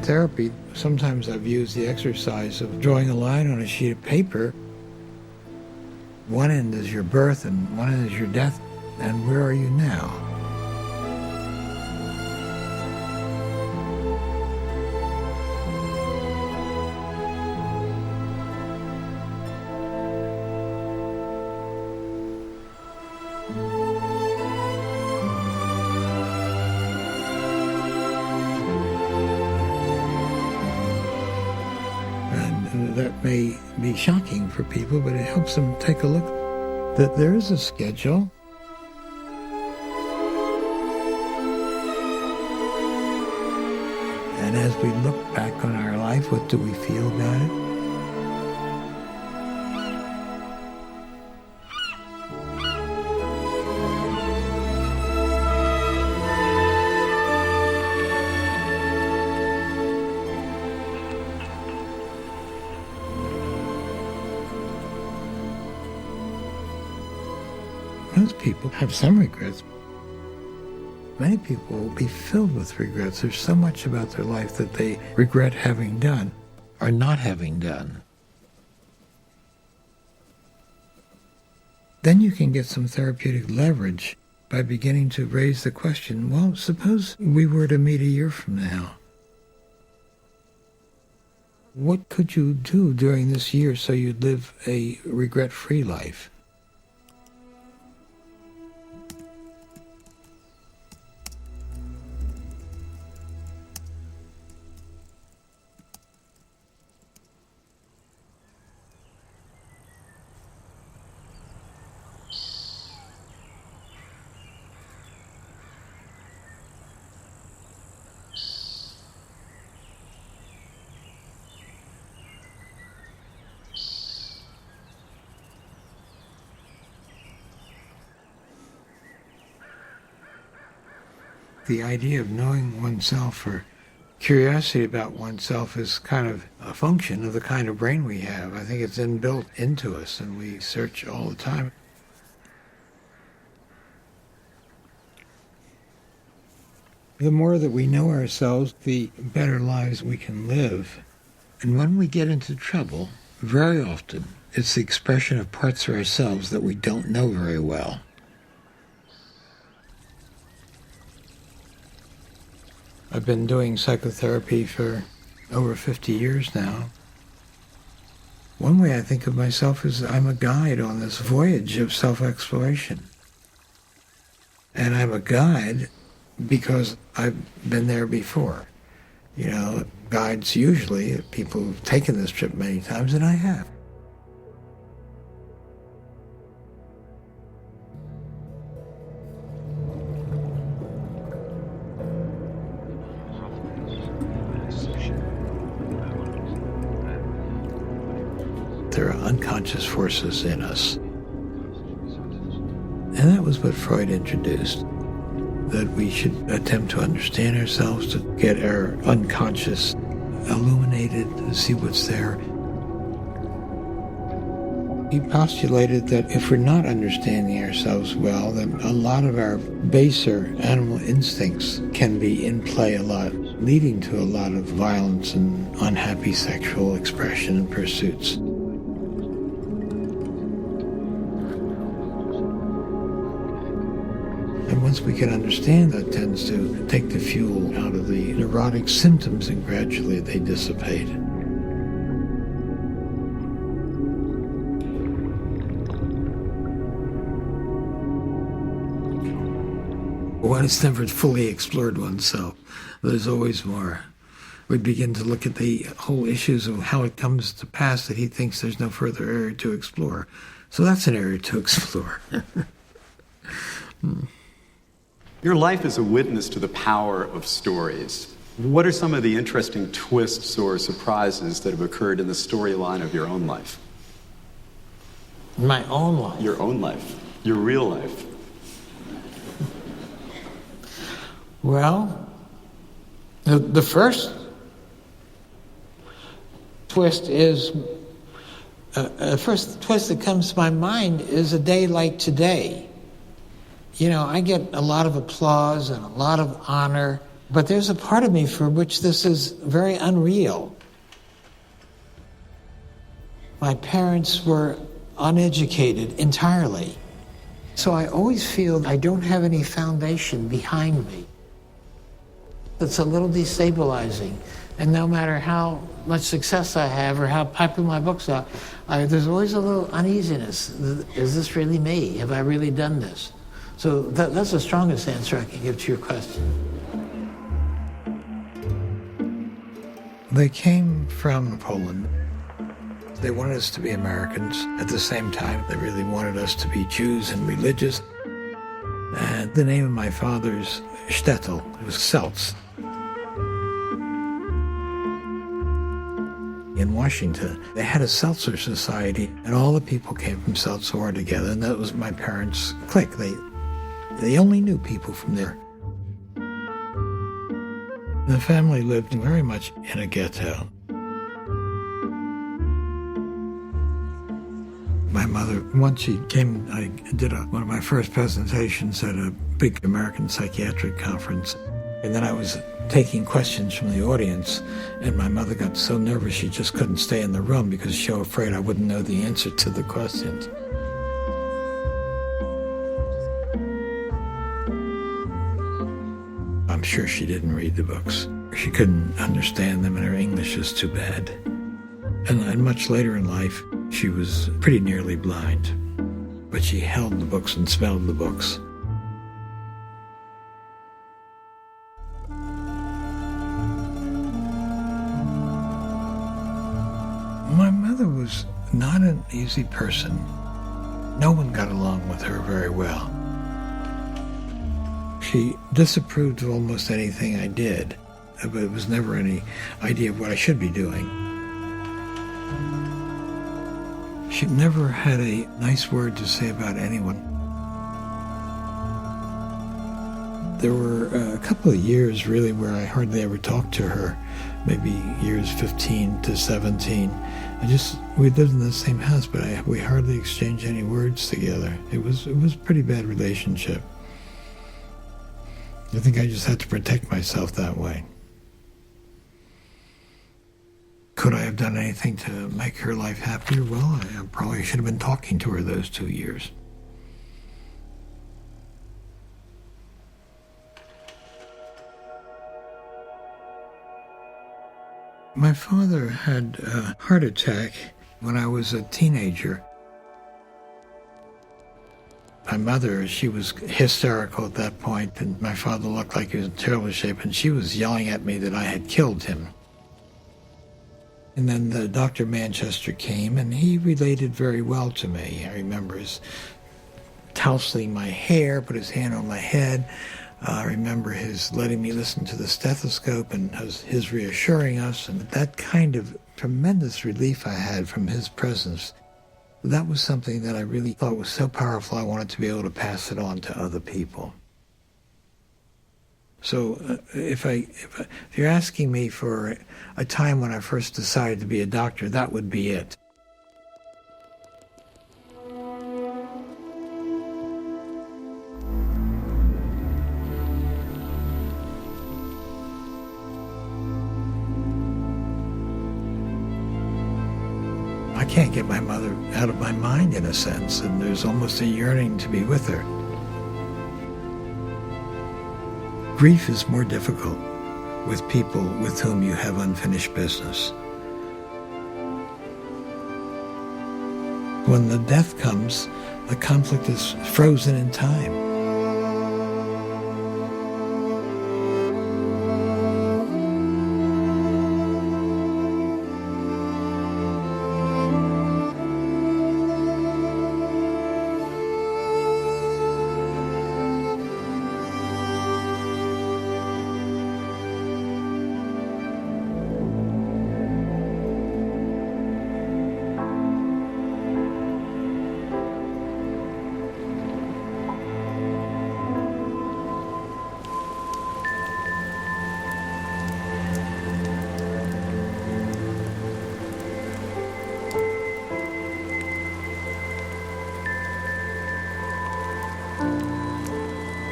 therapy, sometimes I've used the exercise of drawing a line on a sheet of paper. One end is your birth and one end is your death. And where are you now? That may be shocking for people, but it helps them take a look that there is a schedule. And as we look back on our life, what do we feel about it? Most people have some regrets. Many people will be filled with regrets. There's so much about their life that they regret having done or not having done. Then you can get some therapeutic leverage by beginning to raise the question, well, suppose we were to meet a year from now. What could you do during this year so you'd live a regret-free life? The idea of knowing oneself or curiosity about oneself is kind of a function of the kind of brain we have. I think it's inbuilt into us and we search all the time. The more that we know ourselves, the better lives we can live. And when we get into trouble, very often it's the expression of parts of ourselves that we don't know very well. I've been doing psychotherapy for over 50 years now. One way I think of myself is I'm a guide on this voyage of self-exploration. And I'm a guide because I've been there before. You know, guides usually, people who've taken this trip many times, and I have. There are unconscious forces in us. And that was what Freud introduced, that we should attempt to understand ourselves, to get our unconscious illuminated, to see what's there. He postulated that if we're not understanding ourselves well, then a lot of our baser animal instincts can be in play a lot, leading to a lot of violence and unhappy sexual expression and pursuits. And once we can understand, that tends to take the fuel out of the neurotic symptoms and gradually they dissipate. One has never fully explored oneself. There's always more. We begin to look at the whole issues of how it comes to pass that he thinks there's no further area to explore. So that's an area to explore. Your life is a witness to the power of stories. What are some of the interesting twists or surprises that have occurred in the storyline of your own life? My own life? Your own life. Your real life. Well, the first twist is, the first twist that comes to my mind is a day like today. You know, I get a lot of applause and a lot of honor But there's a part of me for which this is very unreal. My parents were uneducated entirely. So I always feel I don't have any foundation behind me. It's a little destabilizing. And no matter how much success I have or how popular my books are, there's always a little uneasiness. Is this really me? Have I really done this? So that's the strongest answer I can give to your question. They came from Poland. They wanted us to be Americans. At the same time, they really wanted us to be Jews and religious. And the name of my father's shtetl, it was Seltz. In Washington, they had a Seltzer Society, and all the people came from Seltzer together, and that was my parents' clique. They only knew people from there. The family lived very much in a ghetto. My mother, once she came, I did one of my first presentations at a big American psychiatric conference. And then I was taking questions from the audience, and my mother got so nervous she just couldn't stay in the room because she was afraid I wouldn't know the answer to the questions. I'm sure she didn't read the books. She couldn't understand them, and her English is too bad. And much later in life, she was pretty nearly blind. But she held the books and smelled the books. My mother was not an easy person. No one got along with her very well. She disapproved of almost anything I did, but it was never any idea of what I should be doing. She never had a nice word to say about anyone. There were a couple of years really where I hardly ever talked to her, maybe years 15 to 17. We lived in the same house, but we hardly exchanged any words together. It was a pretty bad relationship. I think I just had to protect myself that way. Could I have done anything to make her life happier? Well, I probably should have been talking to her those 2 years. My father had a heart attack when I was a teenager. My mother, she was hysterical at that point, and my father looked like he was in terrible shape, and she was yelling at me that I had killed him. And then the Dr. Manchester came, and he related very well to me. I remember his tousling my hair, put his hand on my head. I remember his letting me listen to the stethoscope and his reassuring us, and that kind of tremendous relief I had from his presence. That was something that I really thought was so powerful I wanted to be able to pass it on to other people. So if you're asking me for a time when I first decided to be a doctor, that would be it. I can't get my mother out of my mind in a sense, and there's almost a yearning to be with her. Grief is more difficult with people with whom you have unfinished business. When the death comes, the conflict is frozen in time.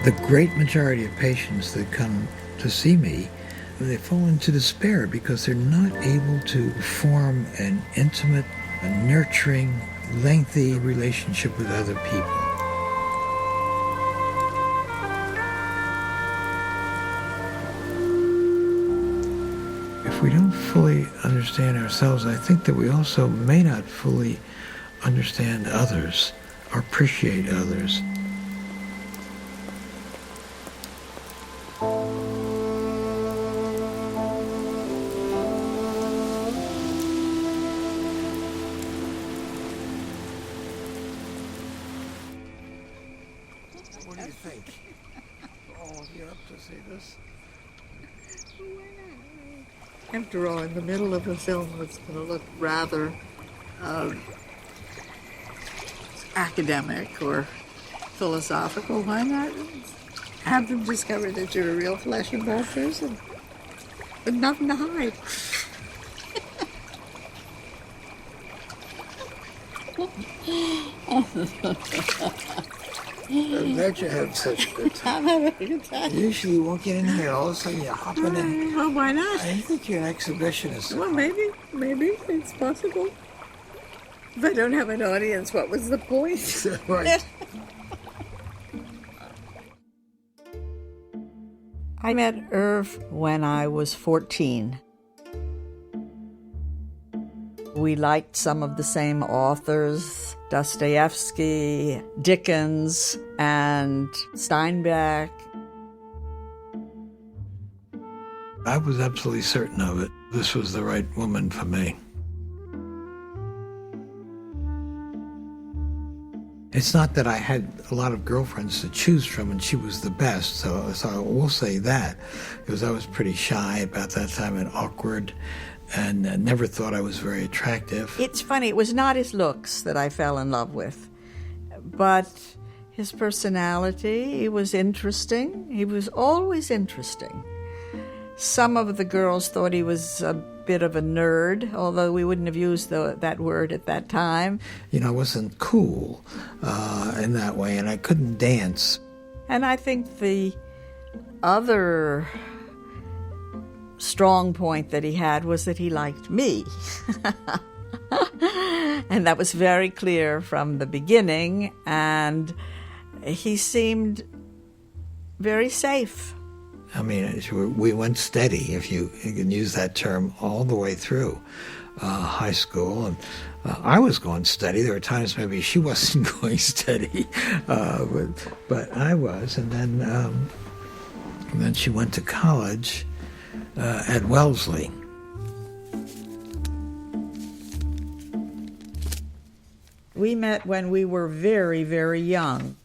The great majority of patients that come to see me, they fall into despair because they're not able to form an intimate, a nurturing, lengthy relationship with other people. If we don't fully understand ourselves, I think that we also may not fully understand others or appreciate others. What do you think? Oh, you're up to see this? After all, in the middle of a film that's going to look rather academic or philosophical, why not have them discover that you're a real flesh and blood person with nothing to hide? I'm glad you had such a good time. I'm having a good time. Usually you won't get in here. All of a sudden you're hopping in. Well, why not? I think you're an exhibitionist. Well, maybe it's possible. If I don't have an audience, what was the point? Right. I met Irv when I was 14. We liked some of the same authors, Dostoevsky, Dickens, and Steinbeck. I was absolutely certain of it. This was the right woman for me. It's not that I had a lot of girlfriends to choose from and she was the best, so I will say that, because I was pretty shy about that time and awkward and never thought I was very attractive. It's funny, it was not his looks that I fell in love with, but his personality. He was interesting. He was always interesting. Some of the girls thought he was a bit of a nerd, although we wouldn't have used that word at that time. You know, I wasn't cool in that way, and I couldn't dance. And I think the other strong point that he had was that he liked me. And that was very clear from the beginning, and he seemed very safe. I mean, we went steady, if you can use that term, all the way through high school. And I was going steady. There were times maybe she wasn't going steady, but I was. And then she went to college at Wellesley. We met when we were very, very young.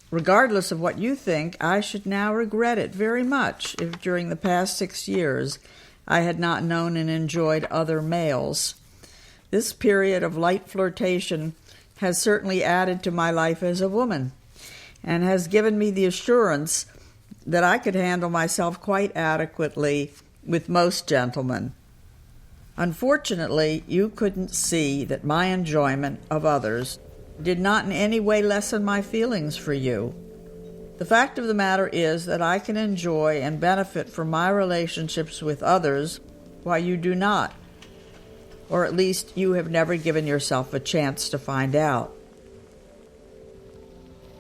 Regardless of what you think, I should now regret it very much if during the past 6 years I had not known and enjoyed other males. This period of light flirtation has certainly added to my life as a woman and has given me the assurance that I could handle myself quite adequately with most gentlemen. Unfortunately, you couldn't see that my enjoyment of others did not in any way lessen my feelings for you. The fact of the matter is that I can enjoy and benefit from my relationships with others while you do not, or at least you have never given yourself a chance to find out.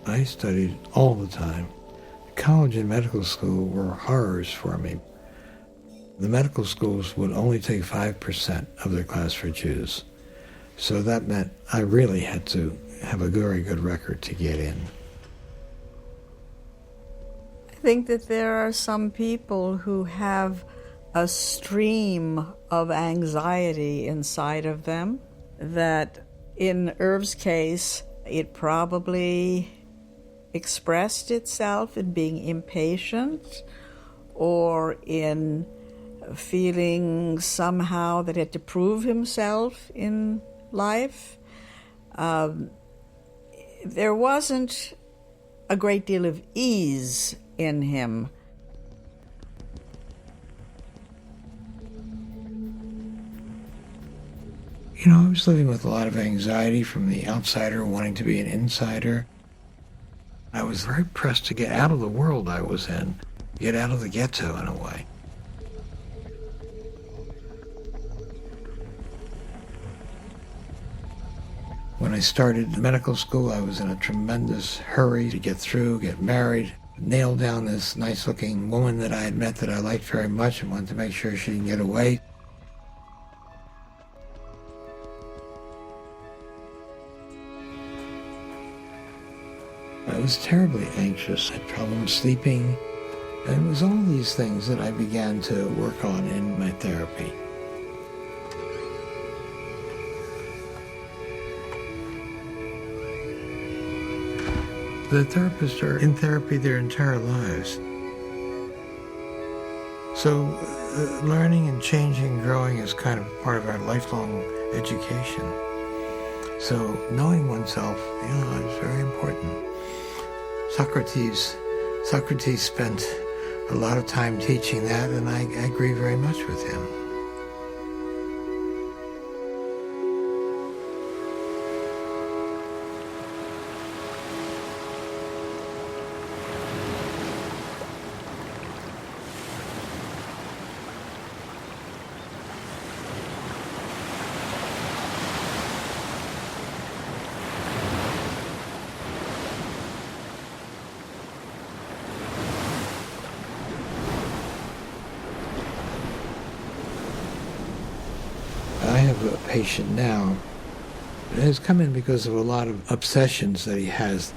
I studied all the time. College and medical school were horrors for me. The medical schools would only take 5% of their class for Jews. So that meant I really had to have a very good record to get in. I think that there are some people who have a stream of anxiety inside of them, that in Irv's case, it probably expressed itself in being impatient or in feeling somehow that he had to prove himself in life. There wasn't a great deal of ease in him. You know, I was living with a lot of anxiety from the outsider wanting to be an insider. I was very pressed to get out of the world I was in, get out of the ghetto in a way. When I started medical school, I was in a tremendous hurry to get through, get married, nail down this nice-looking woman that I had met that I liked very much and wanted to make sure she didn't get away. I was terribly anxious, had problems sleeping, and it was all these things that I began to work on in my therapy. The therapists are in therapy their entire lives. So learning and changing and growing is kind of part of our lifelong education. So knowing oneself, is very important. Socrates spent a lot of time teaching that, and I agree very much with him. I have a patient now that has come in because of a lot of obsessions that he has.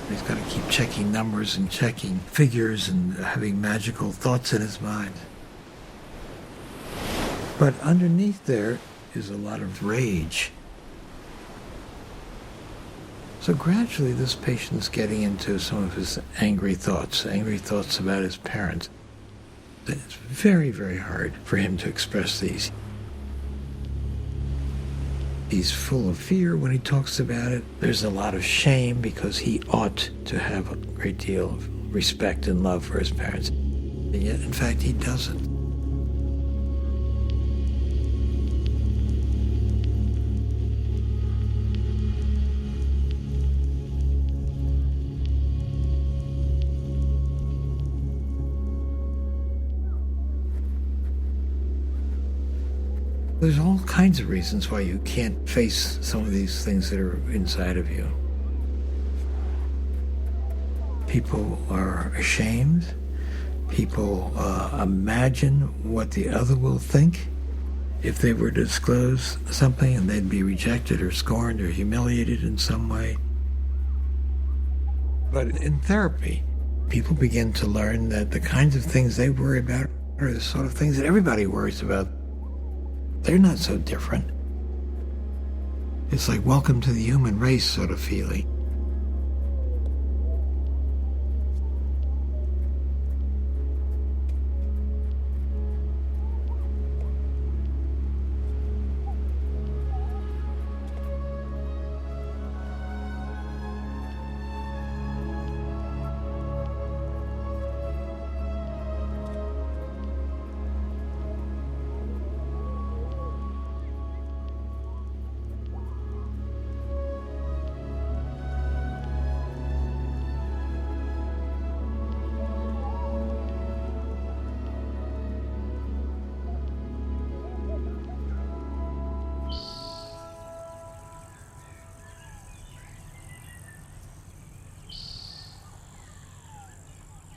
He's got to keep checking numbers and checking figures and having magical thoughts in his mind. But underneath there is a lot of rage. So gradually this patient is getting into some of his angry thoughts about his parents. It's very, very hard for him to express these. He's full of fear when he talks about it. There's a lot of shame because he ought to have a great deal of respect and love for his parents. And yet, in fact, he doesn't. There's all kinds of reasons why you can't face some of these things that are inside of you. People are ashamed. People imagine what the other will think if they were to disclose something, and they'd be rejected or scorned or humiliated in some way. But in therapy, people begin to learn that the kinds of things they worry about are the sort of things that everybody worries about. They're not so different. It's like welcome to the human race sort of feeling.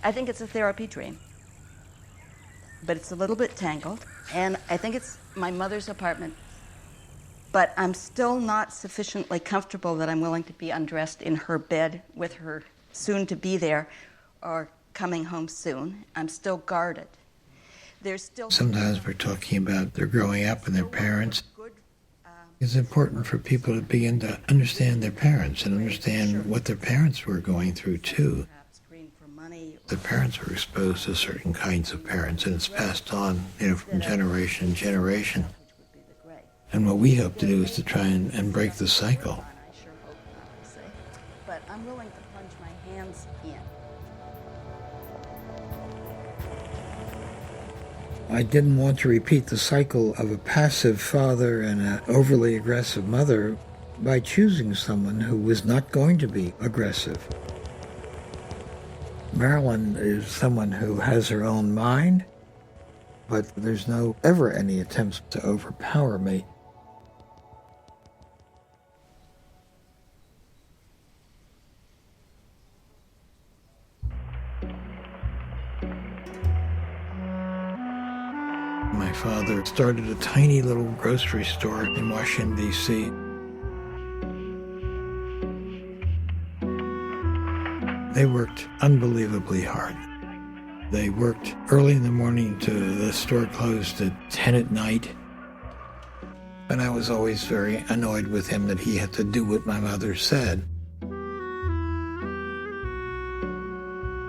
I think it's a therapy dream, but it's a little bit tangled, and I think it's my mother's apartment, but I'm still not sufficiently comfortable that I'm willing to be undressed in her bed with her soon to be there or coming home soon. I'm still guarded. There's still Sometimes we're talking about their growing up and their parents. It's important for people to begin to understand their parents and understand what their parents were going through too. The parents were exposed to certain kinds of parents, and it's passed on, from generation to generation. And what we hope to do is to try and break the cycle. But I'm willing to plunge my hands in. I didn't want to repeat the cycle of a passive father and an overly aggressive mother by choosing someone who was not going to be aggressive. Marilyn is someone who has her own mind, but there's no ever any attempts to overpower me. My father started a tiny little grocery store in Washington, D.C. They worked unbelievably hard. They worked early in the morning to the store closed at 10 at night. And I was always very annoyed with him that he had to do what my mother said.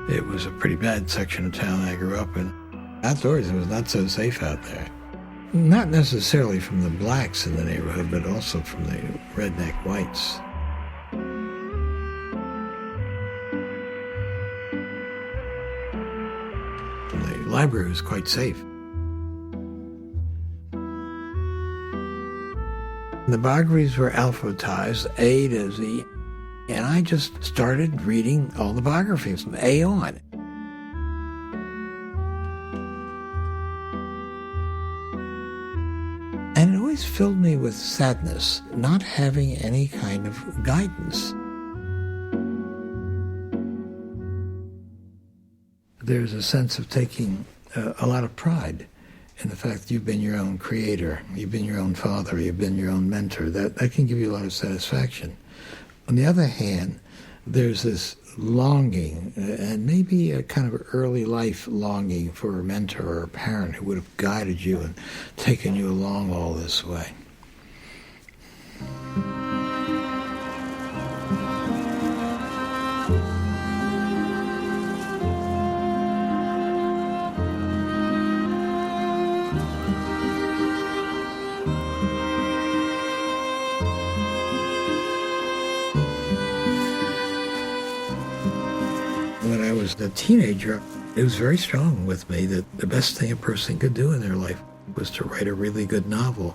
It was a pretty bad section of town I grew up in. Outdoors, it was not so safe out there. Not necessarily from the blacks in the neighborhood, but also from the redneck whites. The library was quite safe. The biographies were alphabetized, A to Z, and I just started reading all the biographies from A on. And it always filled me with sadness, not having any kind of guidance. There's a sense of taking a lot of pride in the fact that you've been your own creator, you've been your own father, you've been your own mentor. That can give you a lot of satisfaction. On the other hand, there's this longing, and maybe a kind of early life longing for a mentor or a parent who would have guided you and taken you along all this way. When I was a teenager, it was very strong with me that the best thing a person could do in their life was to write a really good novel.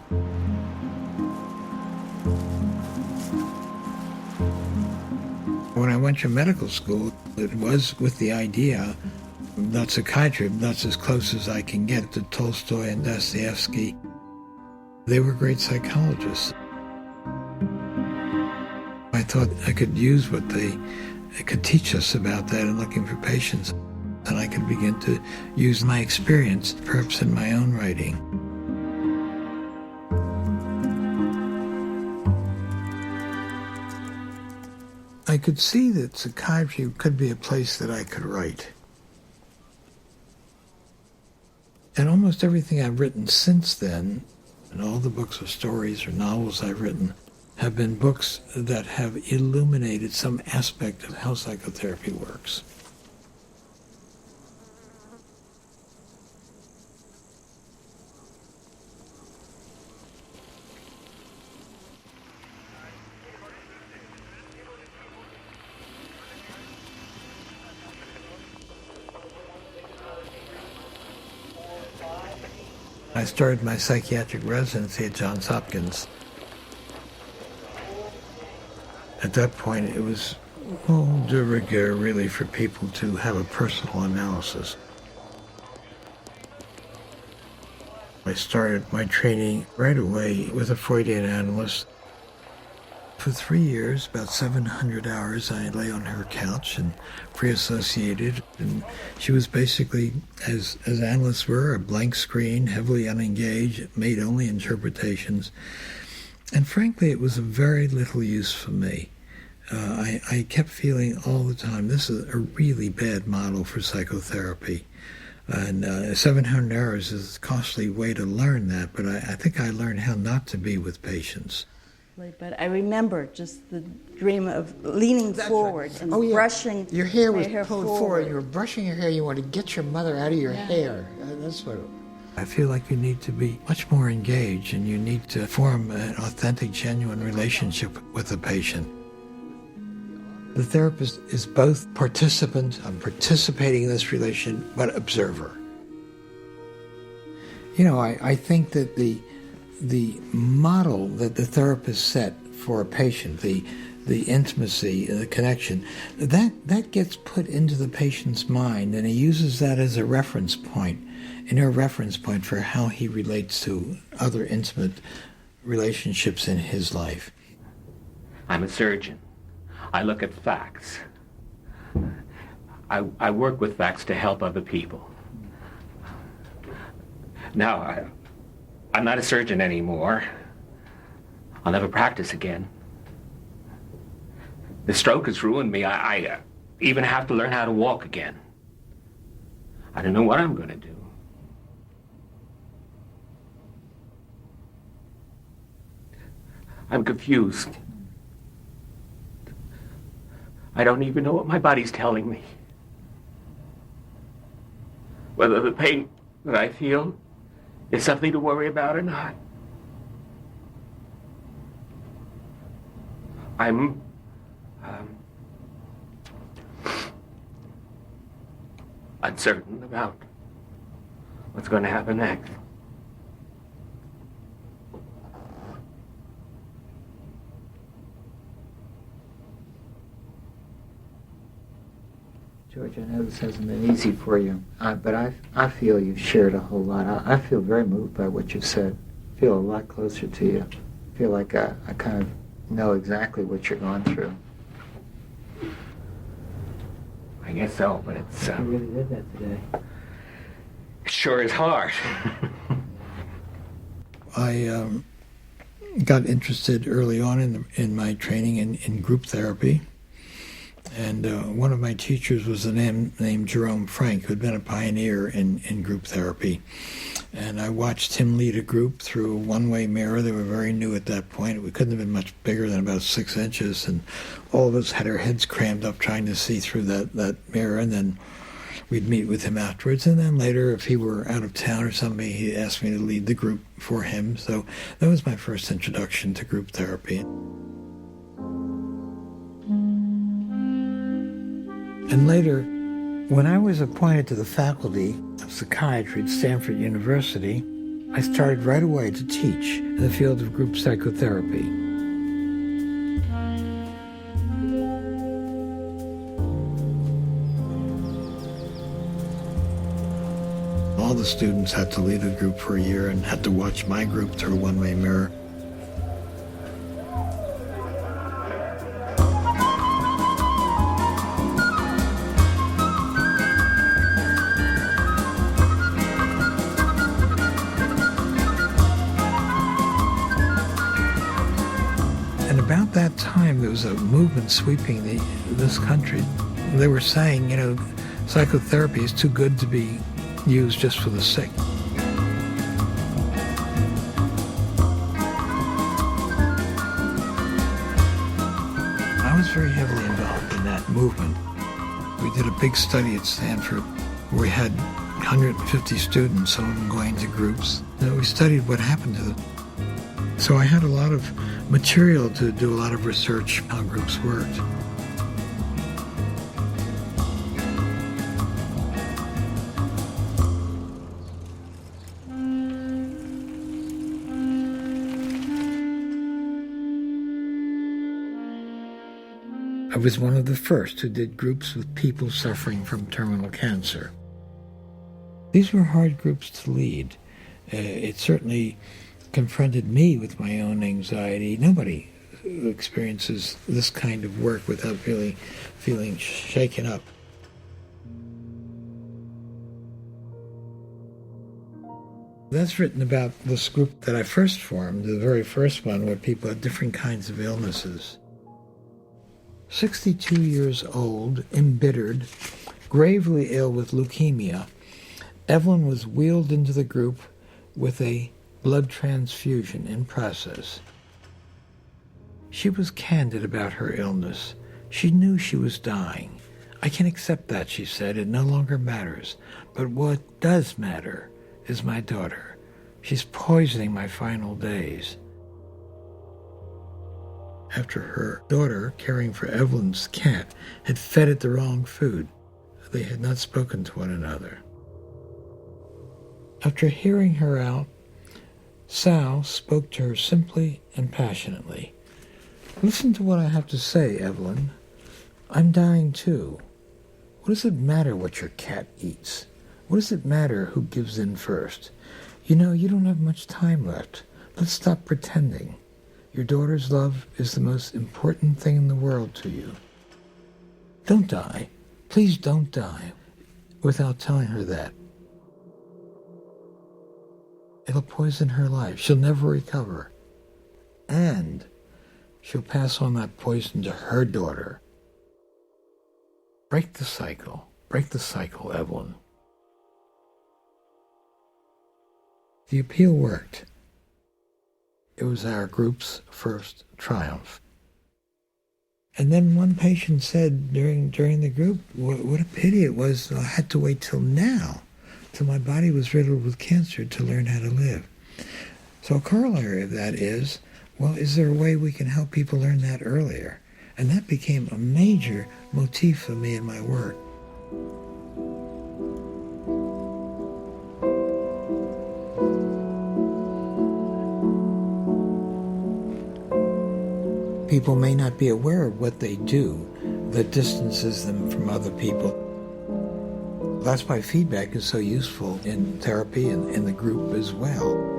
When I went to medical school, it was with the idea, not psychiatry, that's as close as I can get to Tolstoy and Dostoevsky. They were great psychologists. I thought I could use what they could teach us about that in looking for patients, and I could begin to use my experience, perhaps in my own writing. I could see that psychiatry could be a place that I could write. And almost everything I've written since then, and all the books or stories or novels I've written, have been books that have illuminated some aspect of how psychotherapy works. I started my psychiatric residency at Johns Hopkins. At that point, it was de rigueur, really, for people to have a personal analysis. I started my training right away with a Freudian analyst. For 3 years, about 700 hours, I lay on her couch and free-associated. And she was basically, as analysts were, a blank screen, heavily unengaged, made only interpretations. And frankly, it was of very little use for me. I kept feeling all the time, this is a really bad model for psychotherapy. And 700 hours is a costly way to learn that, but I think I learned how not to be with patients. But I remember just the dream of leaning forward and brushing your hair was my pulled forward. You were brushing your hair. You wanted to get your mother out of your hair. That's what I feel like you need to be much more engaged, and you need to form an authentic, genuine relationship with the patient. The therapist is both participant, I'm participating in this relation, but observer. You know, I think that the model that the therapist set for a patient, the the intimacy, the connection, that gets put into the patient's mind, and he uses that as a reference point, for how he relates to other intimate relationships in his life. I'm a surgeon. I look at facts. I work with facts to help other people. Now, I'm not a surgeon anymore. I'll never practice again. The stroke has ruined me. I even have to learn how to walk again. I don't know what I'm going to do. I'm confused. I don't even know what my body's telling me. Whether the pain that I feel is something to worry about or not. I'm uncertain about what's going to happen next. George, I know this hasn't been easy for you, but I feel you've shared a whole lot. I feel very moved by what you've said. I feel a lot closer to you. I feel like I kind of know exactly what you're going through. I guess so, but it's... You really did that today. It sure is hard. I got interested early on in my training in group therapy. And one of my teachers was a man named Jerome Frank, who had been a pioneer in group therapy. And I watched him lead a group through a one-way mirror. They were very new at that point. We couldn't have been much bigger than about 6 inches. And all of us had our heads crammed up trying to see through that mirror. And then we'd meet with him afterwards. And then later, if he were out of town or something, he asked me to lead the group for him. So that was my first introduction to group therapy. And later, when I was appointed to the faculty of psychiatry at Stanford University, I started right away to teach in the field of group psychotherapy. All the students had to lead a group for a year and had to watch my group through a one-way mirror. About that time, there was a movement sweeping this country. They were saying, psychotherapy is too good to be used just for the sick. I was very heavily involved in that movement. We did a big study at Stanford where we had 150 students, some of them going to groups. And we studied what happened to them. So I had a lot of material to do a lot of research on how groups worked. I was one of the first who did groups with people suffering from terminal cancer. These were hard groups to lead. It certainly confronted me with my own anxiety. Nobody experiences this kind of work without really feeling shaken up. That's written about this group that I first formed, the very first one, where people had different kinds of illnesses. 62 years old, embittered, gravely ill with leukemia, Evelyn was wheeled into the group with a blood transfusion in process. She was candid about her illness. She knew she was dying. I can accept that, she said. It no longer matters. But what does matter is my daughter. She's poisoning my final days. After her daughter, caring for Evelyn's cat, had fed it the wrong food, they had not spoken to one another. After hearing her out, Sal spoke to her simply and passionately. Listen to what I have to say, Evelyn. I'm dying too. What does it matter what your cat eats? What does it matter who gives in first? You know, you don't have much time left. Let's stop pretending. Your daughter's love is the most important thing in the world to you. Don't die. Please don't die without telling her that. It'll poison her life. She'll never recover. And she'll pass on that poison to her daughter. Break the cycle. Break the cycle, Evelyn. The appeal worked. It was our group's first triumph. And then one patient said during the group, what a pity it was I had to wait till now, till my body was riddled with cancer to learn how to live. So a corollary of that is, well, is there a way we can help people learn that earlier? And that became a major motif for me in my work. People may not be aware of what they do that distances them from other people. That's why feedback is so useful in therapy and in the group as well.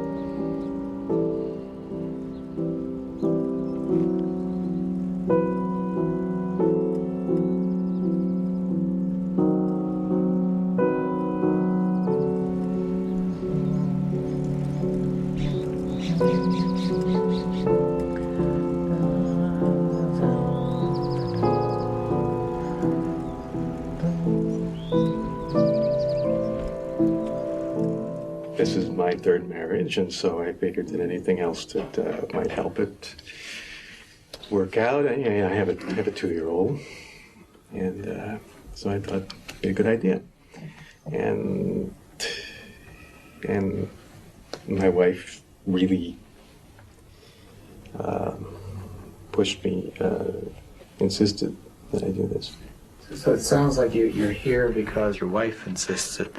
This is my third marriage, and so I figured that anything else that might help it work out. I have a 2-year-old, and so I thought it'd be a good idea. And my wife really pushed me, insisted that I do this. So it sounds like you're here because your wife insisted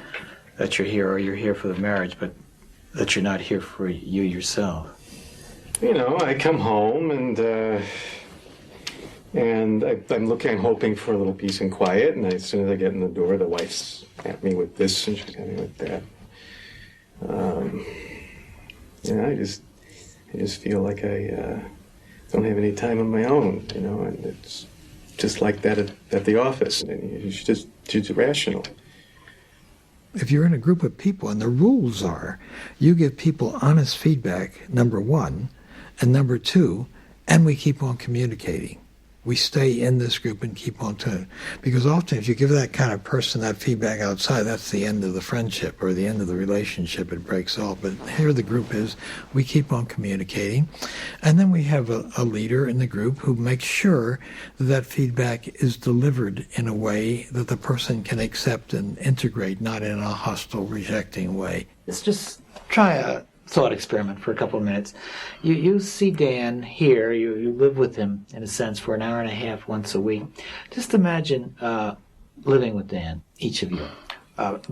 that you're here, or you're here for the marriage, but that you're not here for you yourself. You know, I come home and I'm hoping for a little peace and quiet, and as soon as I get in the door, the wife's at me with this and she's at me with that. I just feel like I don't have any time of my own, you know, and it's just like that at the office. And it's just irrational. If you're in a group of people, and the rules are, you give people honest feedback, number one, and number two, and we keep on communicating. We stay in this group and keep on doing it. Because often if you give that kind of person that feedback outside, that's the end of the friendship or the end of the relationship. It breaks off. But here the group is, we keep on communicating. And then we have a leader in the group who makes sure that feedback is delivered in a way that the person can accept and integrate, not in a hostile, rejecting way. Let's just try a thought experiment for a couple of minutes. You see Dan here, you live with him, in a sense, for an hour and a half once a week. Just imagine living with Dan, each of you,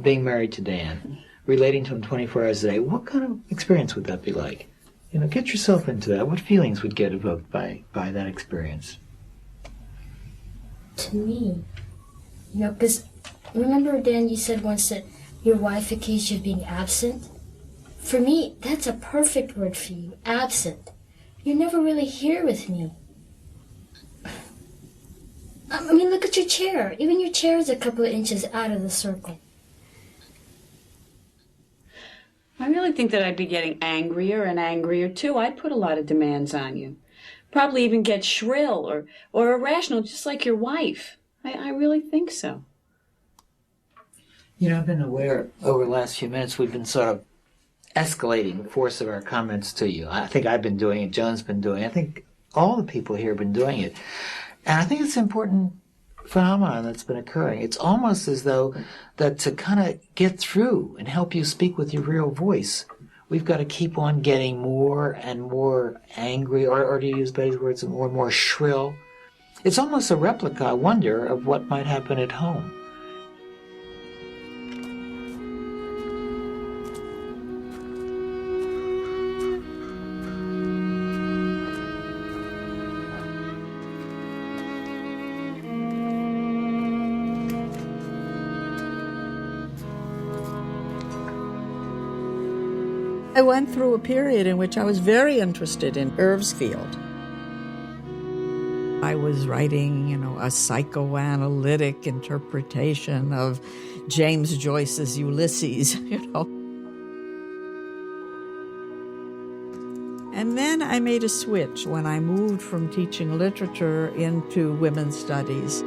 being married to Dan, relating to him 24 hours a day. What kind of experience would that be like? You know, get yourself into that. What feelings would get evoked by that experience? To me, you know, because remember, Dan, you said once that your wife accused you of being absent? For me, that's a perfect word for you, absent. You're never really here with me. I mean, look at your chair. Even your chair is a couple of inches out of the circle. I really think that I'd be getting angrier and angrier, too. I'd put a lot of demands on you. Probably even get shrill or irrational, just like your wife. I really think so. You know, I've been aware over the last few minutes we've been sort of escalating the force of our comments to you. I think I've been doing it, Joan's been doing it, I think all the people here have been doing it. And I think it's an important phenomenon that's been occurring. It's almost as though that to kind of get through and help you speak with your real voice, we've got to keep on getting more and more angry, or to use Betty's words, more and more shrill. It's almost a replica, I wonder, of what might happen at home. I went through a period in which I was very interested in Irv's field. I was writing, a psychoanalytic interpretation of James Joyce's Ulysses, And then I made a switch when I moved from teaching literature into women's studies.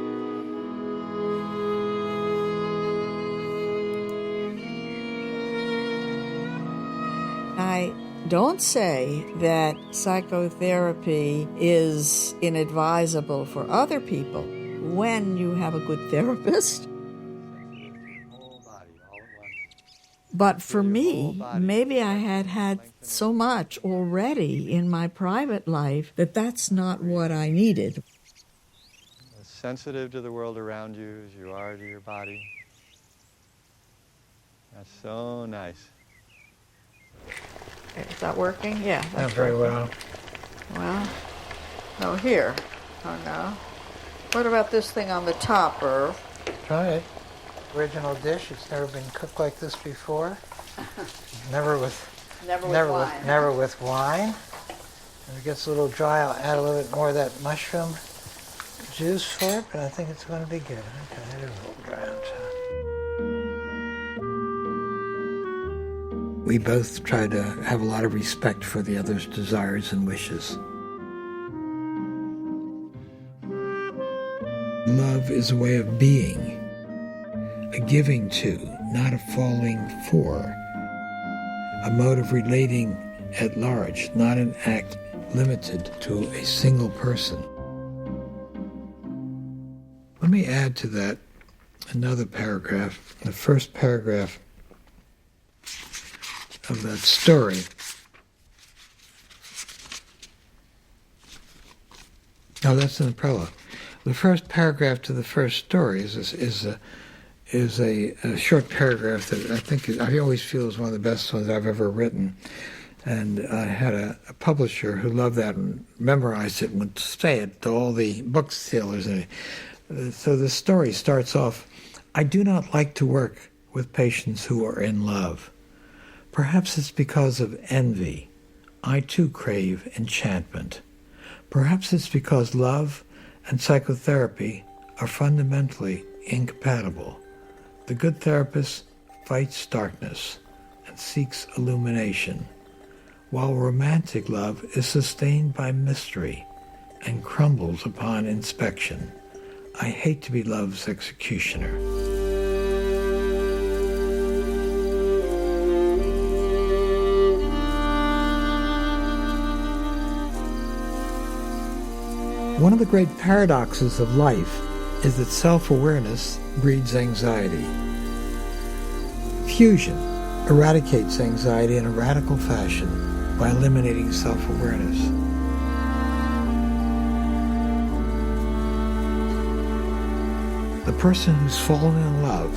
I don't say that psychotherapy is inadvisable for other people when you have a good therapist. But for me, maybe I had so much already in my private life that that's not what I needed. As sensitive to the world around you as you are to your body. That's so nice. Is that working? Yeah. Not very well. Well, no, here. Oh, no. What about this thing on the top, Irv? Try it. Original dish. It's never been cooked like this before. Never with wine. If it gets a little dry, I'll add a little bit more of that mushroom juice for it, but I think it's going to be good. Okay, it is a little dry on top. We both try to have a lot of respect for the other's desires and wishes. Love is a way of being, a giving to, not a falling for, a mode of relating at large, not an act limited to a single person. Let me add to that another paragraph, the first paragraph of that story. No, that's in the prologue. The first paragraph to the first story is a short paragraph that I always feel is one of the best ones I've ever written. And I had a publisher who loved that and memorized it and would say it to all the booksellers. So the story starts off, I do not like to work with patients who are in love. Perhaps it's because of envy. I too crave enchantment. Perhaps it's because love and psychotherapy are fundamentally incompatible. The good therapist fights darkness and seeks illumination, while romantic love is sustained by mystery and crumbles upon inspection. I hate to be love's executioner. One of the great paradoxes of life is that self-awareness breeds anxiety. Fusion eradicates anxiety in a radical fashion by eliminating self-awareness. The person who's fallen in love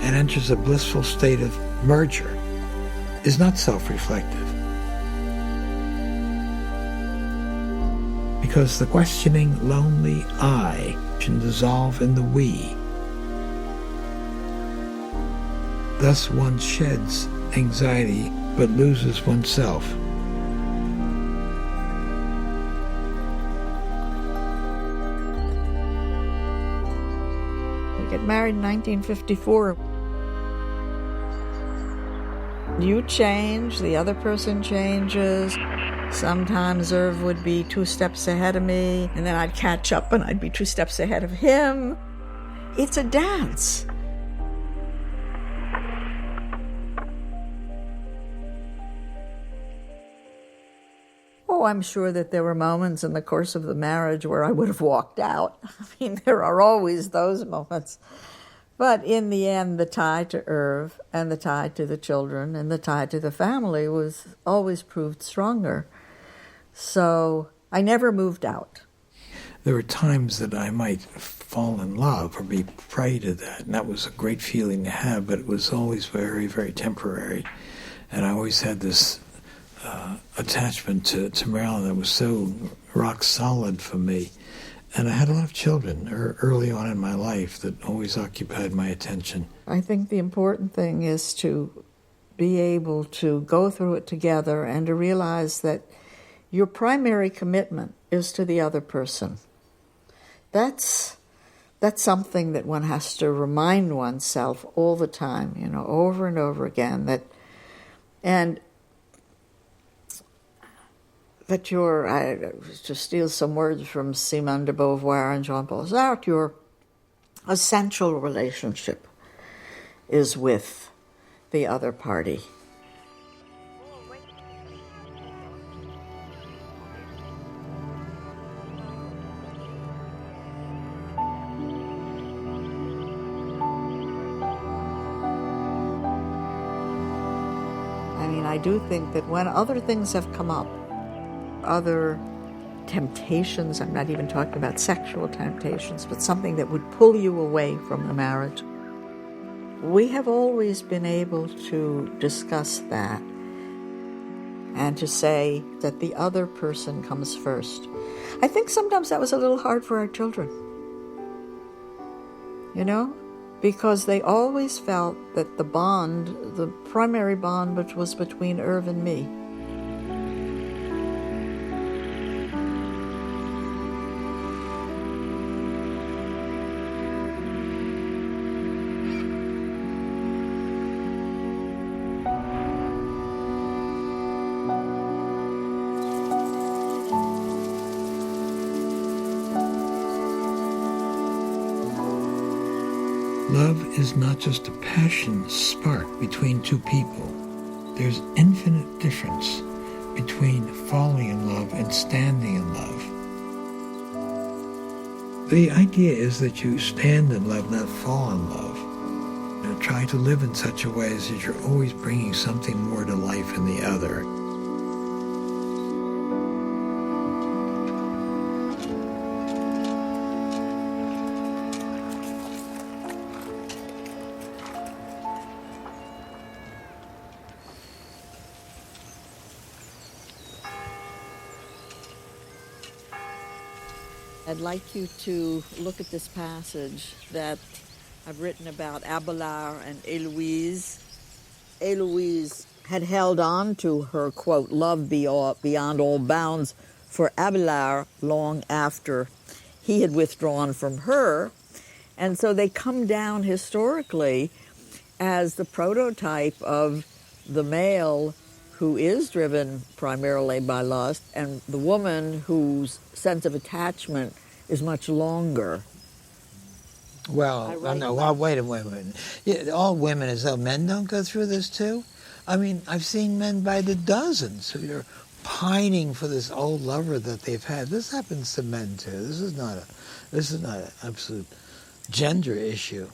and enters a blissful state of merger is not self-reflective. Because the questioning, lonely I can dissolve in the we. Thus one sheds anxiety but loses oneself. We get married in 1954. You change, the other person changes. Sometimes Irv would be 2 steps ahead of me, and then I'd catch up and I'd be 2 steps ahead of him. It's a dance. Oh, I'm sure that there were moments in the course of the marriage where I would have walked out. I mean, there are always those moments. But in the end, the tie to Irv and the tie to the children and the tie to the family was always proved stronger. So I never moved out. There were times that I might fall in love or be prey to that, and that was a great feeling to have, but it was always very, very temporary. And I always had this attachment to Marilyn that was so rock solid for me. And I had a lot of children early on in my life that always occupied my attention. I think the important thing is to be able to go through it together and to realize that your primary commitment is to the other person. That's something that one has to remind oneself all the time, over and over again, that your, to steal some words from Simone de Beauvoir and Jean-Paul Sartre, your essential relationship is with the other party. I do think that when other things have come up, other temptations, I'm not even talking about sexual temptations, but something that would pull you away from the marriage, we have always been able to discuss that and to say that the other person comes first. I think sometimes that was a little hard for our children, because they always felt that the primary bond, which was between Irv and me. Love is not just a passion spark between two people. There's infinite difference between falling in love and standing in love. The idea is that you stand in love, not fall in love. Try to live in such a way as that you're always bringing something more to life in the other. I'd like you to look at this passage that I've written about Abelard and Héloïse. Héloïse had held on to her, quote, love beyond all bounds for Abelard long after he had withdrawn from her. And so they come down historically as the prototype of the male who is driven primarily by lust, and the woman whose sense of attachment is much longer. Well, wait a minute. Yeah, all women, as though men don't go through this too? I've seen men by the dozens who are pining for this old lover that they've had. This happens to men too. This is not an absolute gender issue.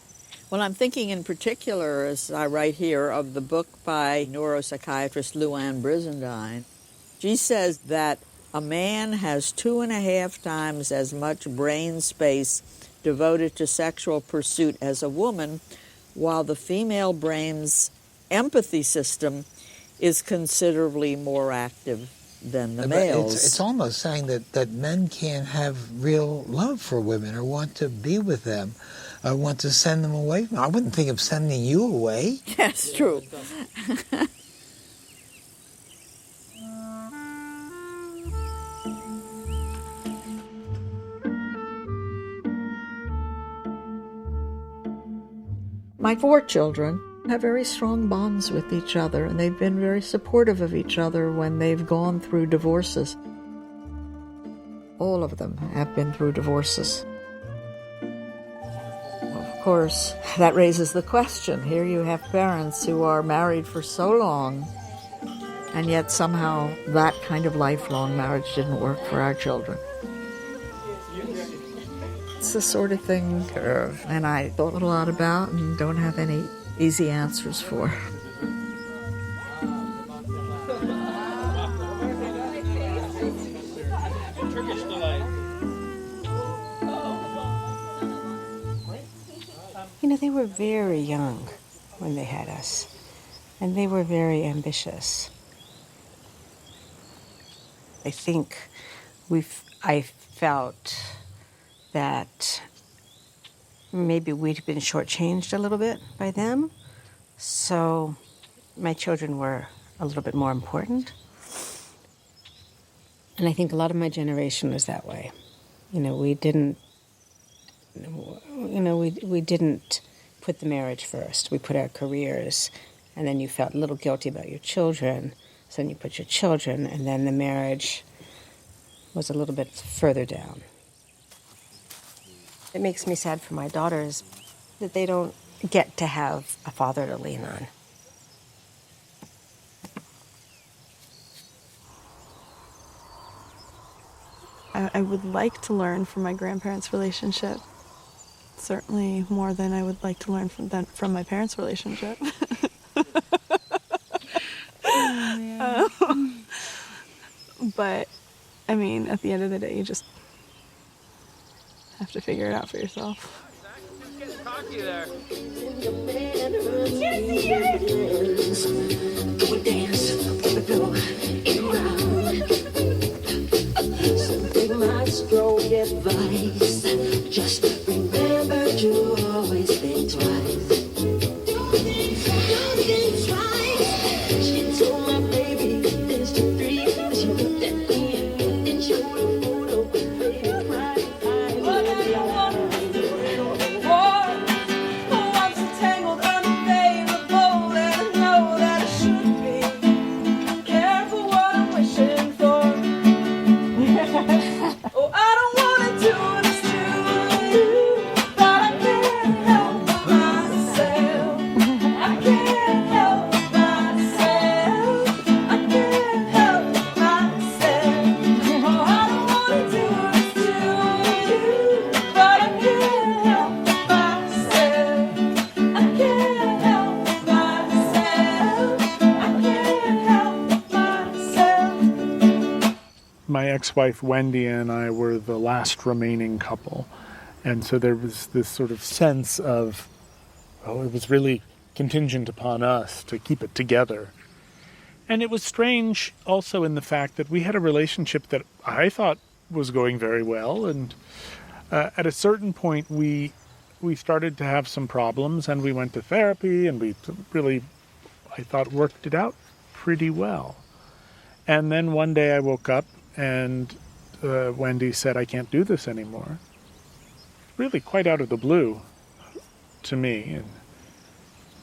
Well, I'm thinking in particular, as I write here, of the book by neuropsychiatrist Luann Brizendine. She says that a man has 2.5 times as much brain space devoted to sexual pursuit as a woman, while the female brain's empathy system is considerably more active than the male's. It's almost saying that men can't have real love for women or want to be with them. I want to send them away. I wouldn't think of sending you away. That's true. My 4 children have very strong bonds with each other, and they've been very supportive of each other when they've gone through divorces. All of them have been through divorces. Of course, that raises the question. Here you have parents who are married for so long, and yet somehow that kind of lifelong marriage didn't work for our children. It's the sort of thing, and I thought a lot about and don't have any easy answers for. They were very young when they had us, and they were very ambitious. I think I felt that maybe we'd been shortchanged a little bit by them. So my children were a little bit more important. And I think a lot of my generation was that way. We didn't put the marriage first. We put our careers, and then you felt a little guilty about your children. So then you put your children, and then the marriage was a little bit further down. It makes me sad for my daughters that they don't get to have a father to lean on. I would like to learn from my grandparents' relationship. Certainly more than I would like to learn from my parents' relationship. But, I mean, at the end of the day, you just have to figure it out for yourself. Strong advice. Just remember to always think twice. Don't think twice. She told my baby there's 2, 3 things. She looked at me and showed a photo. Baby cried. What do you want to do? War. Who wants to tangled, unavailable, and I know that I should be careful what I'm wishing for. Oh, I don't want to do this to you, but I can't help myself. I can't help myself. I can't help myself. Oh, I don't want to do this to you, but I can't help myself. I can't help myself. I can't help myself. My ex-wife Wendy and I were the last remaining couple. And so there was this sort of sense of, it was really contingent upon us to keep it together. And it was strange also in the fact that we had a relationship that I thought was going very well. And at a certain point, we started to have some problems, and we went to therapy, and we really, I thought, worked it out pretty well. And then one day I woke up and Wendy said, I can't do this anymore. Really quite out of the blue to me. And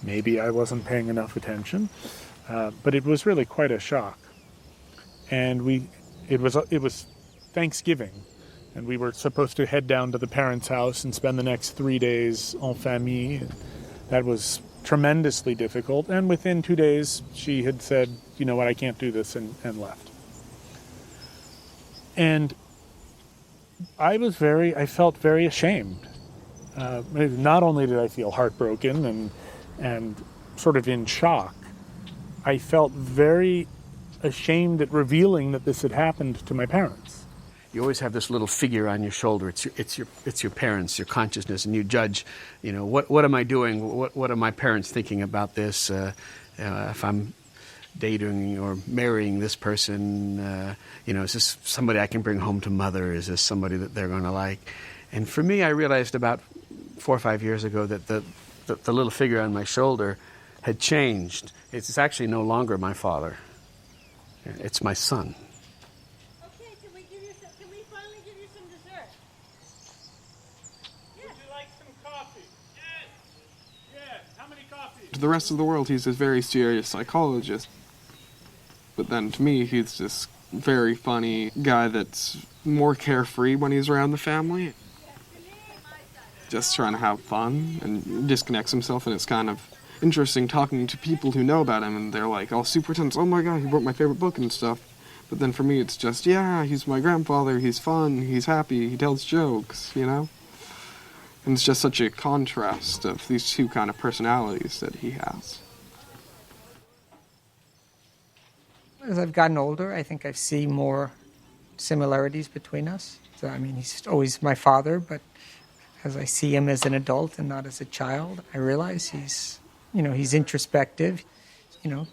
maybe I wasn't paying enough attention, but it was really quite a shock. And it was Thanksgiving, and we were supposed to head down to the parents' house and spend the next 3 days en famille. And that was tremendously difficult. And within 2 days, she had said, you know what, I can't do this, and left. And I felt very ashamed. Not only did I feel heartbroken and sort of in shock, I felt very ashamed at revealing that this had happened to my parents. You always have this little figure on your shoulder. It's your parents, your consciousness, and you judge. What am I doing? What are my parents thinking about this? If I'm dating or marrying this person, is this somebody I can bring home to mother? Is this somebody that they're going to like? And for me, I realized about 4 or 5 years ago that the little figure on my shoulder had changed. It's actually no longer my father. It's my son. Okay, can we finally give you some dessert? Would you like some coffee? Yes. How many coffees? To the rest of the world, he's a very serious psychologist. But then to me, he's this very funny guy that's more carefree when he's around the family. Just trying to have fun and disconnects himself, and it's kind of interesting talking to people who know about him, and they're like all super tense, oh my god, he wrote my favorite book and stuff. But then for me, it's just, yeah, he's my grandfather, he's fun, he's happy, he tells jokes, And it's just such a contrast of these two kind of personalities that he has. As I've gotten older, I think I see more similarities between us. So, he's always my father, but as I see him as an adult and not as a child, I realize he's introspective,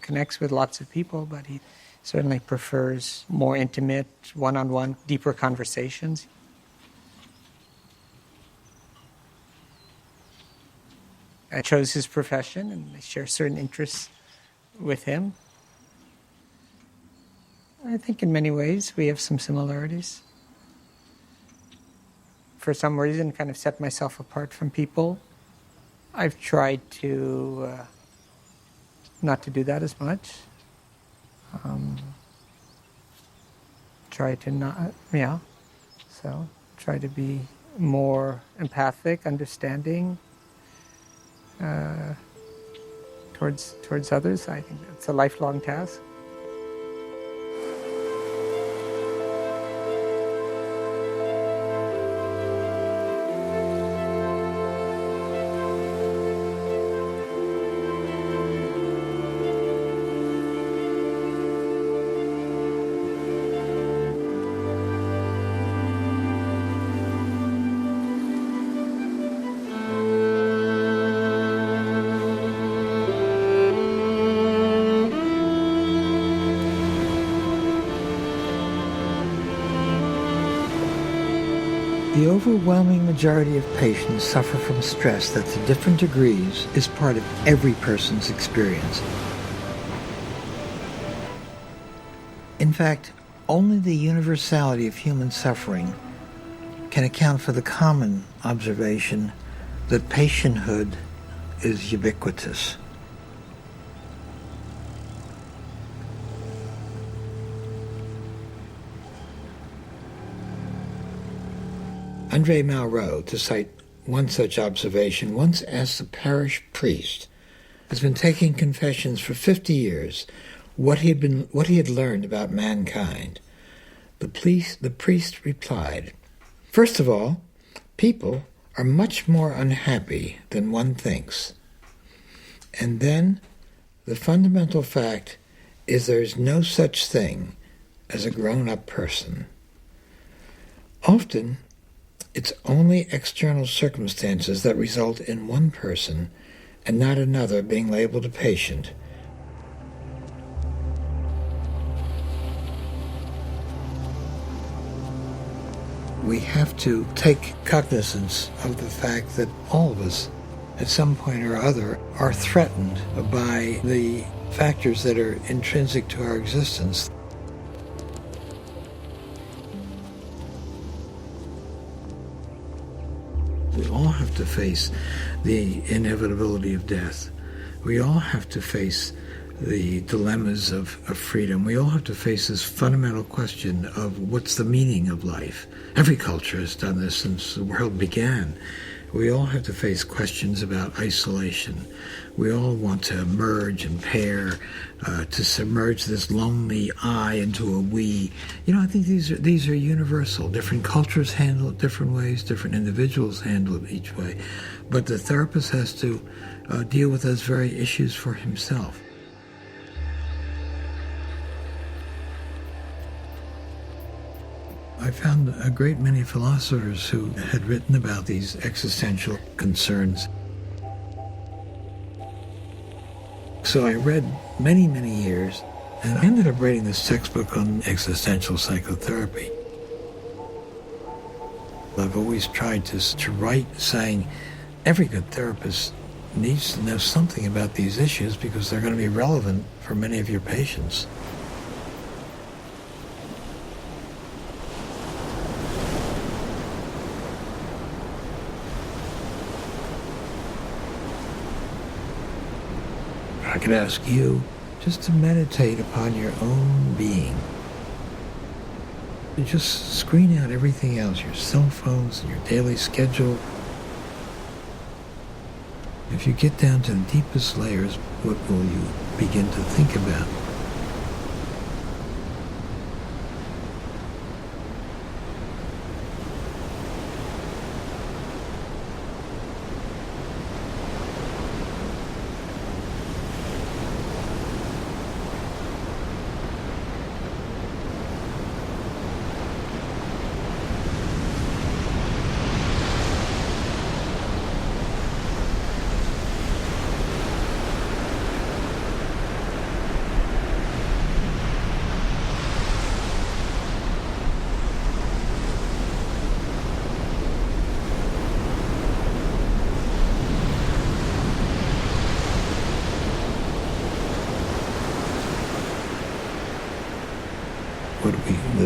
connects with lots of people, but he certainly prefers more intimate, one-on-one, deeper conversations. I chose his profession, and I share certain interests with him. I think in many ways we have some similarities. For some reason, kind of set myself apart from people. I've tried to not to do that as much. Try to not, so try to be more empathic, understanding towards others. I think it's a lifelong task. The overwhelming majority of patients suffer from stress that to different degrees is part of every person's experience. In fact, only the universality of human suffering can account for the common observation that patienthood is ubiquitous. Andre Malraux, to cite one such observation, once asked a parish priest who has been taking confessions for 50 years what he had learned about mankind. The priest replied, "First of all, people are much more unhappy than one thinks. And then the fundamental fact is there is no such thing as a grown-up person. Often, it's only external circumstances that result in one person and not another being labeled a patient. We have to take cognizance of the fact that all of us, at some point or other, are threatened by the factors that are intrinsic to our existence. We all have to face the inevitability of death. We all have to face the dilemmas of freedom. We all have to face this fundamental question of what's the meaning of life. Every culture has done this since the world began. We all have to face questions about isolation. We all want to merge and pair, to submerge this lonely I into a we. I think these are universal. Different cultures handle it different ways. Different individuals handle it each way. But the therapist has to deal with those very issues for himself. I found a great many philosophers who had written about these existential concerns. So I read many, many years, and I ended up writing this textbook on existential psychotherapy. I've always tried to write saying every good therapist needs to know something about these issues because they're going to be relevant for many of your patients. I could ask you just to meditate upon your own being. And just screen out everything else, your cell phones and your daily schedule. If you get down to the deepest layers, what will you begin to think about?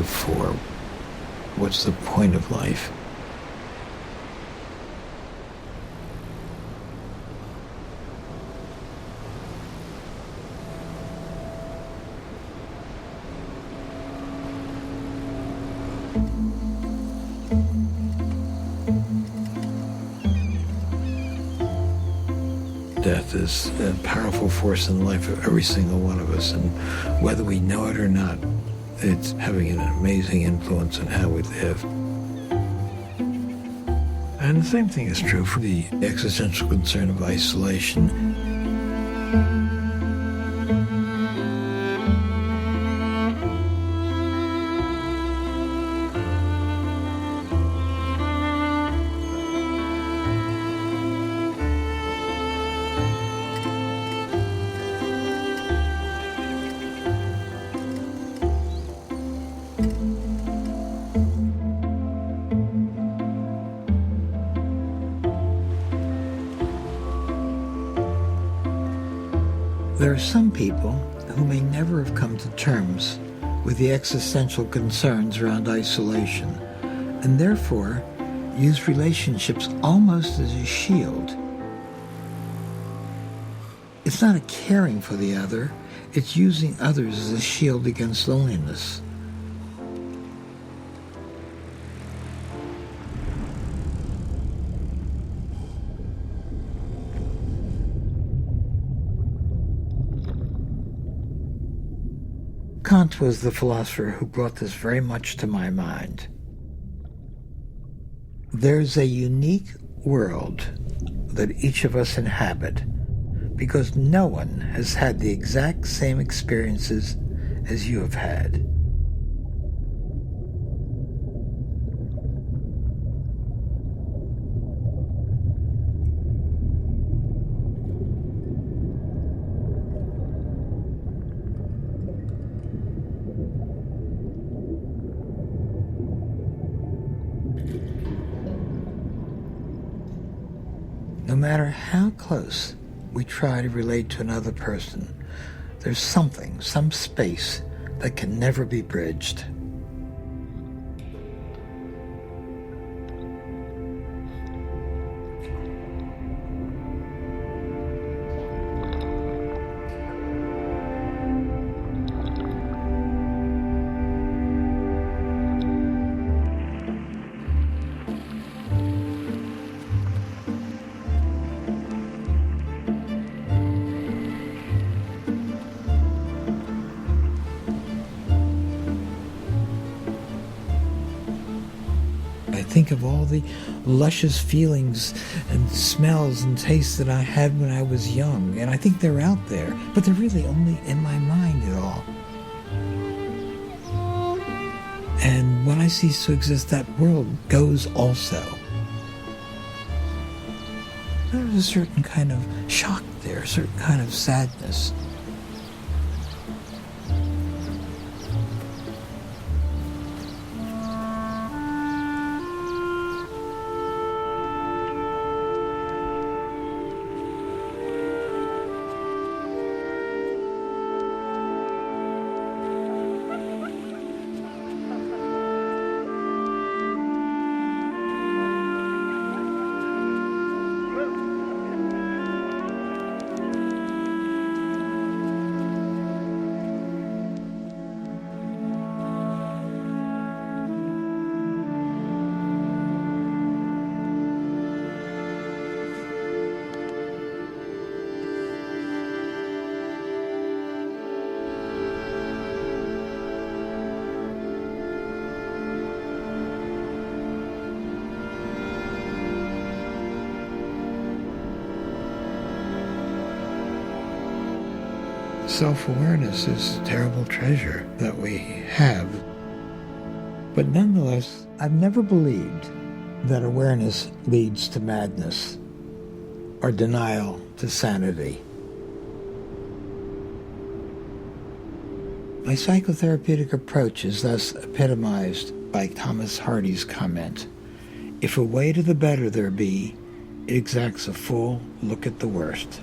live for? What's the point of life? Death is a powerful force in the life of every single one of us, and whether we know it or not, it's having an amazing influence on how we live. And the same thing is true for the existential concern of isolation. There are some people who may never have come to terms with the existential concerns around isolation, and therefore use relationships almost as a shield. It's not a caring for the other, it's using others as a shield against loneliness. Kant was the philosopher who brought this very much to my mind. There's a unique world that each of us inhabit because no one has had the exact same experiences as you have had. No matter how close we try to relate to another person, there's something, some space that can never be bridged. Think of all the luscious feelings and smells and tastes that I had when I was young, and I think they're out there, but they're really only in my mind at all. And when I cease to exist, that world goes also. There's a certain kind of shock there, a certain kind of sadness. Self-awareness is a terrible treasure that we have. But nonetheless, I've never believed that awareness leads to madness or denial to sanity. My psychotherapeutic approach is thus epitomized by Thomas Hardy's comment, "If a way to the better there be, it exacts a full look at the worst."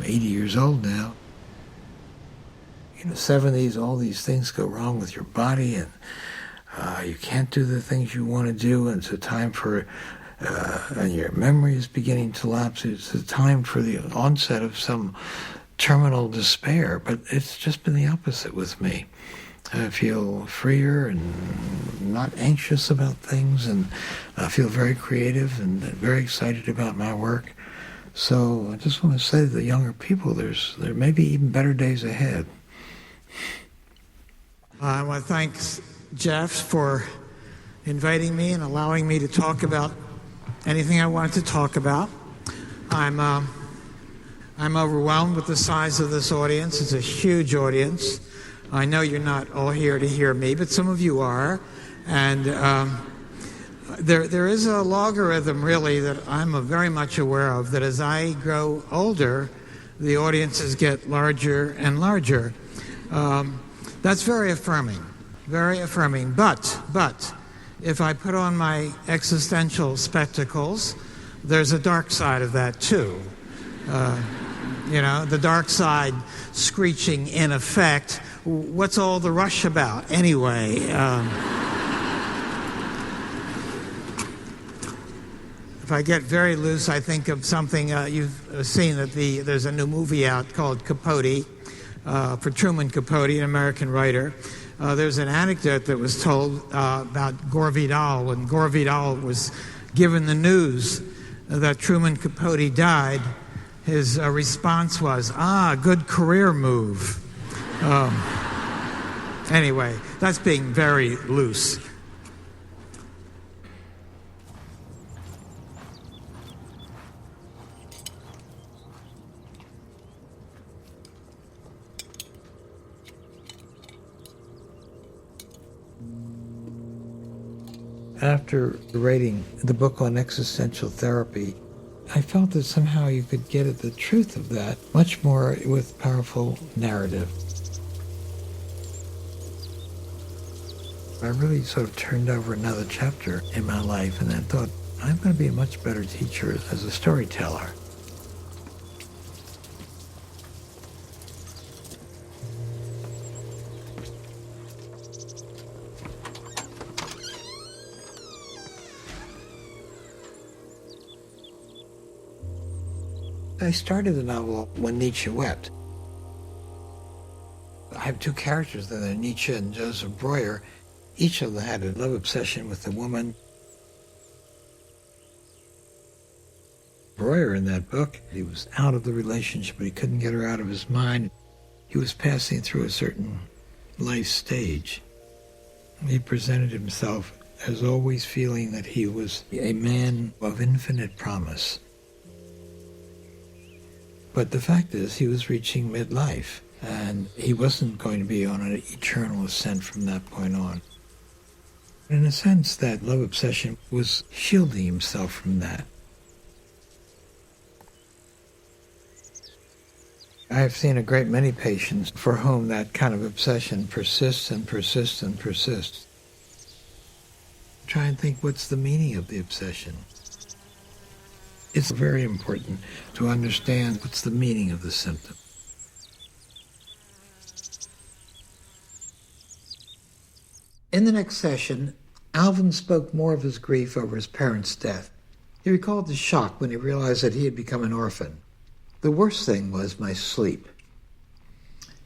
80 years old now. In the 70s, all these things go wrong with your body, and you can't do the things you want to do, and it's a time for, and your memory is beginning to lapse. It's a time for the onset of some terminal despair, but it's just been the opposite with me. I feel freer and not anxious about things, and I feel very creative and very excited about my work. So I just want to say to the younger people, there may be even better days ahead. I want to thank Jeff for inviting me and allowing me to talk about anything I wanted to talk about. I'm overwhelmed with the size of this audience. It's a huge audience. I know you're not all here to hear me, but some of you are. And there is a logarithm, really, that I'm very much aware of, that as I grow older, the audiences get larger and larger. That's very affirming, very affirming. But if I put on my existential spectacles, there's a dark side of that too. The dark side screeching in effect, what's all the rush about anyway? If I get very loose, I think of something you've seen that there's a new movie out called Capote, for Truman Capote, an American writer. There's an anecdote that was told about Gore Vidal. When Gore Vidal was given the news that Truman Capote died, his response was, good career move. Anyway, that's being very loose. After writing the book on existential therapy, I felt that somehow you could get at the truth of that much more with powerful narrative. I really sort of turned over another chapter in my life and then thought, I'm going to be a much better teacher as a storyteller. I started the novel when Nietzsche wept. I have two characters there, Nietzsche and Joseph Breuer. Each of them had a love obsession with a woman. Breuer, in that book, he was out of the relationship, but he couldn't get her out of his mind. He was passing through a certain life stage. He presented himself as always feeling that he was a man of infinite promise. But the fact is, he was reaching midlife, and he wasn't going to be on an eternal ascent from that point on. In a sense, that love obsession was shielding himself from that. I have seen a great many patients for whom that kind of obsession persists and persists and persists. Try and think, what's the meaning of the obsession? It's very important to understand what's the meaning of the symptom. In the next session, Alvin spoke more of his grief over his parents' death. He recalled the shock when he realized that he had become an orphan. The worst thing was my sleep.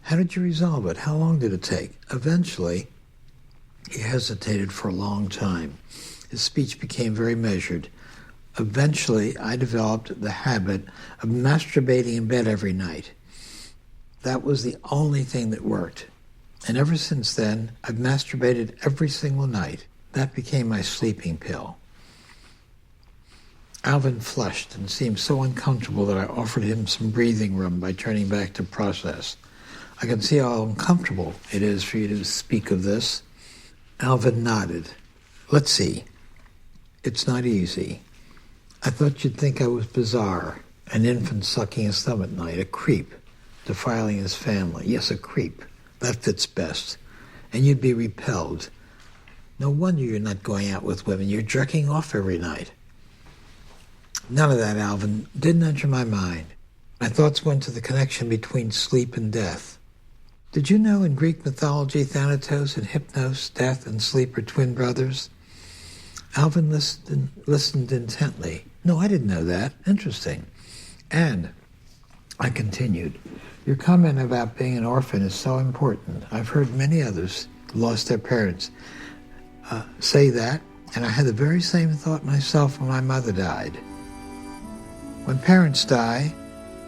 How did you resolve it? How long did it take? Eventually, he hesitated for a long time. His speech became very measured. Eventually, I developed the habit of masturbating in bed every night. That was the only thing that worked. And ever since then, I've masturbated every single night. That became my sleeping pill. Alvin flushed and seemed so uncomfortable that I offered him some breathing room by turning back to process. I can see how uncomfortable it is for you to speak of this. Alvin nodded. Let's see. It's not easy. I thought you'd think I was bizarre, an infant sucking his thumb at night, a creep, defiling his family. Yes, a creep. That fits best. And you'd be repelled. No wonder you're not going out with women. You're jerking off every night. None of that, Alvin, didn't enter my mind. My thoughts went to the connection between sleep and death. Did you know in Greek mythology, Thanatos and Hypnos, death and sleep are twin brothers? Alvin listened intently. No, I didn't know that. Interesting. And I continued. Your comment about being an orphan is so important. I've heard many others who lost their parents say that, and I had the very same thought myself when my mother died. When parents die,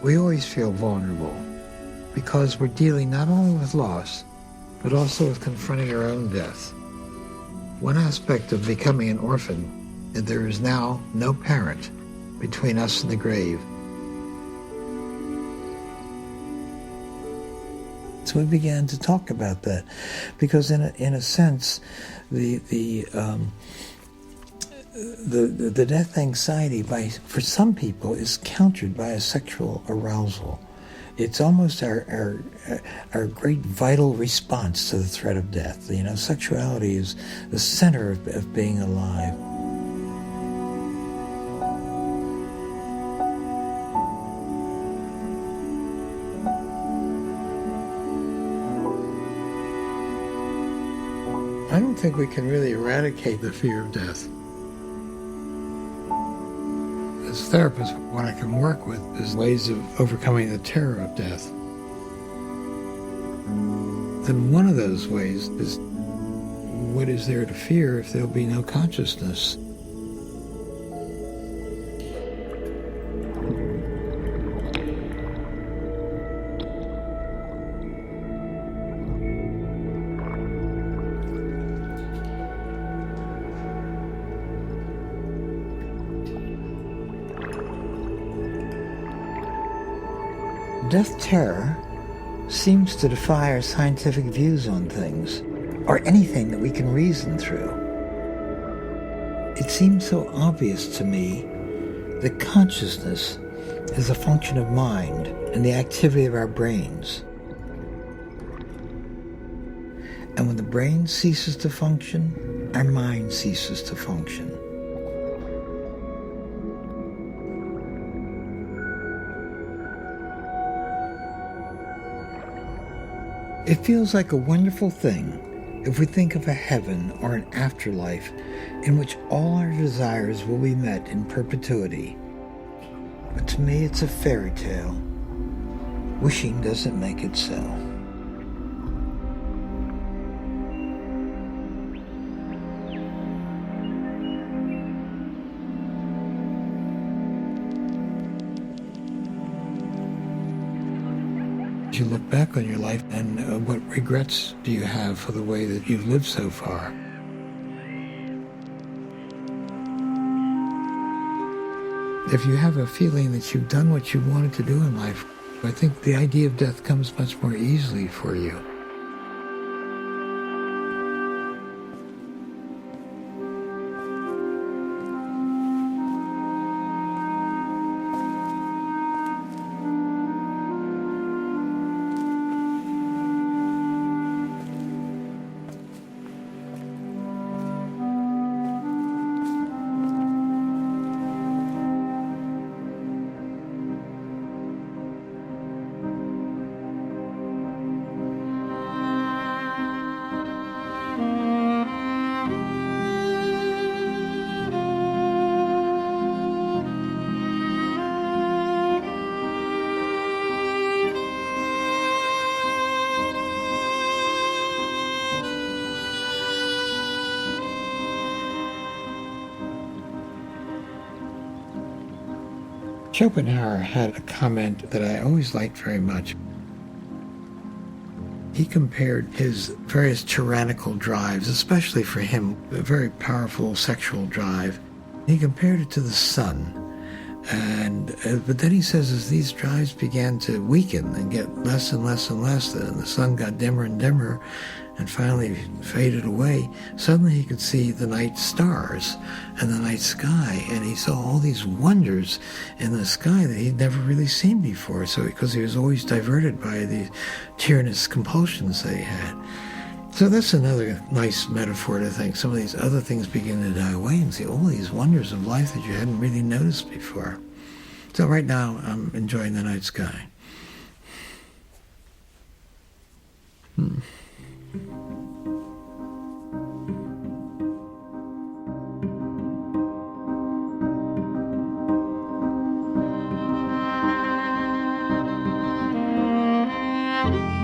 we always feel vulnerable because we're dealing not only with loss, but also with confronting our own death. One aspect of becoming an orphan is there is now no parent between us and the grave. So we began to talk about that, because in a sense, the death anxiety for some people is countered by a sexual arousal. It's almost our great vital response to the threat of death. You know, sexuality is the center of being alive. I don't think we can really eradicate the fear of death. As a therapist, what I can work with is ways of overcoming the terror of death. Then one of those ways is, what is there to fear if there'll be no consciousness? Death terror seems to defy our scientific views on things, or anything that we can reason through. It seems so obvious to me that consciousness is a function of mind and the activity of our brains. And when the brain ceases to function, our mind ceases to function. It feels like a wonderful thing if we think of a heaven or an afterlife in which all our desires will be met in perpetuity. But to me, it's a fairy tale. Wishing doesn't make it so. You look back on your life, and what regrets do you have for the way that you've lived so far? If you have a feeling that you've done what you wanted to do in life, I think the idea of death comes much more easily for you. Schopenhauer had a comment that I always liked very much. He compared his various tyrannical drives, especially for him, a very powerful sexual drive. He compared it to the sun. But then he says as these drives began to weaken and get less and less and less, and the sun got dimmer and dimmer and finally faded away, suddenly he could see the night stars and the night sky, and he saw all these wonders in the sky that he'd never really seen before, so because he was always diverted by the tyrannous compulsions that he had. So that's another nice metaphor to think. Some of these other things begin to die away and see all these wonders of life that you hadn't really noticed before. So right now, I'm enjoying the night sky. Thank you.